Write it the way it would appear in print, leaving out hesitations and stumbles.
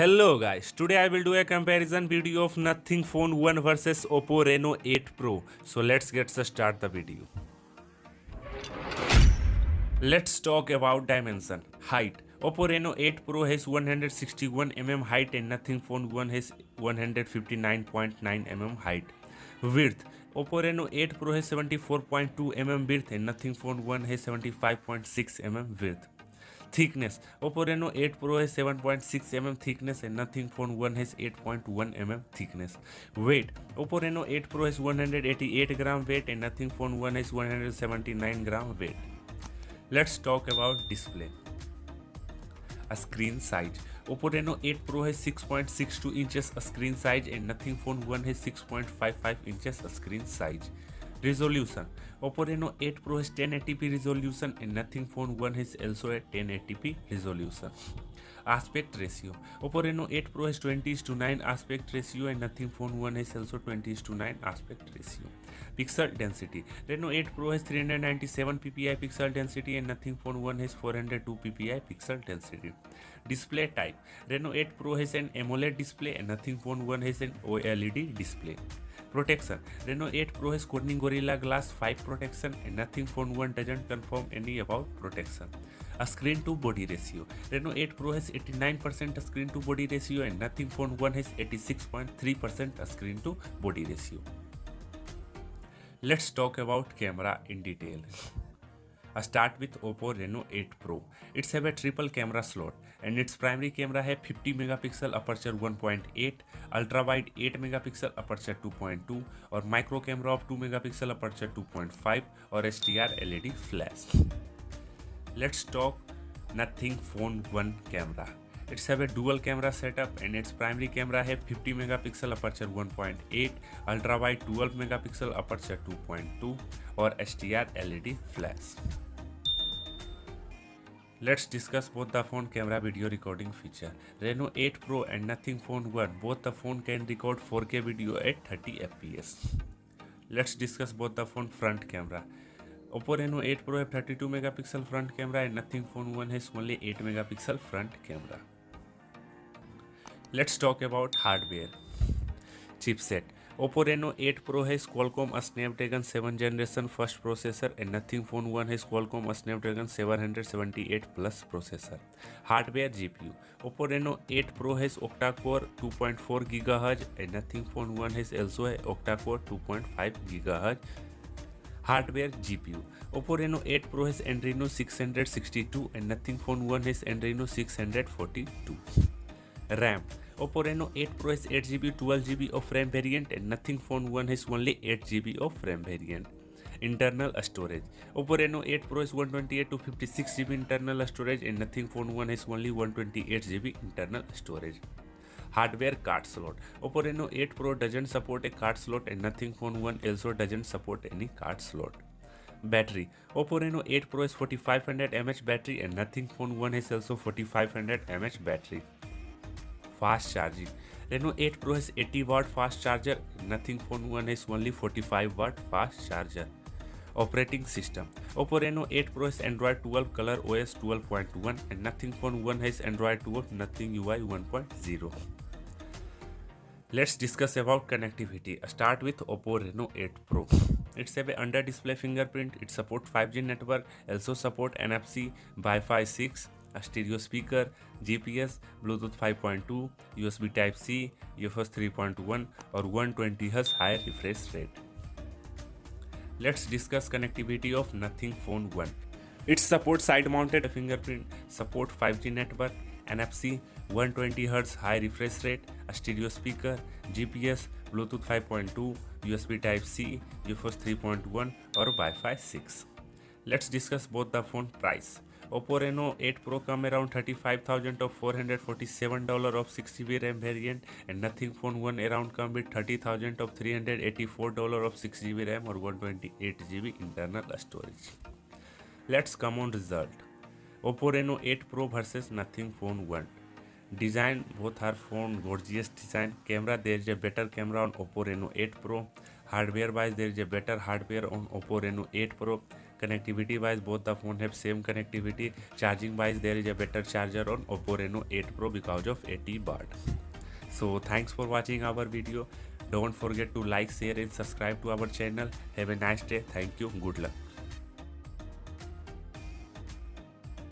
Hello guys, today I will do a comparison video of Nothing Phone 1 versus Oppo Reno 8 Pro. So let's get start the video. Let's talk about dimension. Height. Oppo Reno 8 Pro has 161 mm height and Nothing Phone 1 has 159.9 mm height. Width. Oppo Reno 8 Pro has 74.2 mm width and Nothing Phone 1 has 75.6 mm width. Thickness. Oppo Reno 8 Pro has 7.6 mm thickness and Nothing Phone 1 has 8.1 mm thickness. Weight. Oppo Reno 8 Pro has 188 gram weight and Nothing Phone 1 has 179 gram weight. Let's talk about display. A screen size. Oppo Reno 8 Pro has 6.62 inches a screen size and Nothing Phone 1 has 6.55 inches a screen size. Resolution. Oppo Reno 8 Pro has 1080p resolution and Nothing Phone 1 has also a 1080p resolution. Aspect ratio. Oppo Reno 8 Pro has 20:9 aspect ratio and Nothing Phone 1 has also 20:9 aspect ratio. Pixel density. Reno 8 Pro has 397 ppi pixel density and Nothing Phone 1 has 402 ppi pixel density. Display type. Reno 8 Pro has an AMOLED display and Nothing Phone 1 has an OLED display. Protection. Reno 8 Pro has Corning Gorilla Glass 5 protection and Nothing Phone 1 doesn't confirm any about protection. A screen to body ratio. Reno 8 Pro has 89% screen to body ratio and Nothing Phone 1 has 86.3% screen to body ratio. Let's talk about camera in detail. I start with Oppo Reno 8 Pro. It's have a triple camera slot and its primary camera है 50 megapixel aperture 1.8, ultra wide 8 megapixel aperture 2.2 और micro camera of 2 megapixel aperture 2.5 और HDR LED flash. Let's talk Nothing Phone 1 camera. It's have a dual camera setup and its primary camera है 50 megapixel aperture 1.8, ultra wide 12 megapixel aperture 2.2 और HDR LED flash. Let's discuss both the phone camera video recording feature. Reno 8 Pro and Nothing Phone 1, both the phone can record 4K video at 30 fps. Let's discuss both the phone front camera. Oppo Reno 8 Pro have 32 megapixel front camera and Nothing Phone 1 has only 8 megapixel front camera. Let's talk about hardware. Chipset. Oppo Reno 8 Pro has Qualcomm Snapdragon 7 generation first processor and Nothing Phone 1 has Qualcomm Snapdragon 778 plus processor. Hardware GPU. Oppo Reno 8 Pro has octa-core 2.4 GHz and Nothing Phone 1 has also a octa-core 2.5 GHz. Hardware GPU. Oppo Reno 8 Pro has Adreno 662 and Nothing Phone 1 has Adreno 642. RAM. Oppo Reno 8 Pro has 8GB 12GB of RAM variant and Nothing Phone 1 has only 8GB of RAM variant. Internal storage. Oppo Reno 8 Pro has 128 to 56GB internal storage and Nothing Phone 1 has only 128GB internal storage. Hardware card slot. Oppo Reno 8 Pro doesn't support a card slot and Nothing Phone 1 also doesn't support any card slot. Battery. Oppo Reno 8 Pro has 4500 mAh battery and Nothing Phone 1 has also 4500 mAh battery. Fast charging. Reno 8 Pro has 80 watt fast charger, Nothing Phone 1 has only 45 watt fast charger. Operating system. Oppo Reno 8 Pro has Android 12 Color OS 12.1 and Nothing Phone 1 has Android 12 Nothing UI 1.0. Let's discuss about connectivity. Start with Oppo Reno 8 Pro. It's have a under display fingerprint, it supports 5G network, also support NFC, Wi-Fi 6, a stereo speaker, GPS, Bluetooth 5.2, USB Type-C, UFS 3.1 or 120Hz high refresh rate. Let's discuss connectivity of Nothing Phone 1. It supports side-mounted fingerprint, support 5G network, NFC, 120Hz high refresh rate, a stereo speaker, GPS, Bluetooth 5.2, USB Type-C, UFS 3.1 or Wi-Fi 6. Let's discuss both the phone price. Oppo Reno 8 Pro come around $35,000 of $447 of 6GB RAM variant and Nothing Phone 1 around come with $30,000 of $384 of 6GB RAM or 128GB internal storage. Let's come on result. Oppo Reno 8 Pro versus Nothing Phone 1. Design, both are phone gorgeous design. Camera, there is a better camera on Oppo Reno 8 Pro. Hardware wise, there is a better hardware on Oppo Reno 8 Pro. Connectivity wise, both the phone have same connectivity. Charging wise, there is a better charger on Oppo Reno 8 Pro because of 80 watt. So thanks for watching our video. Don't forget to like, share and subscribe to our channel. Have a nice day. Thank you. Good luck.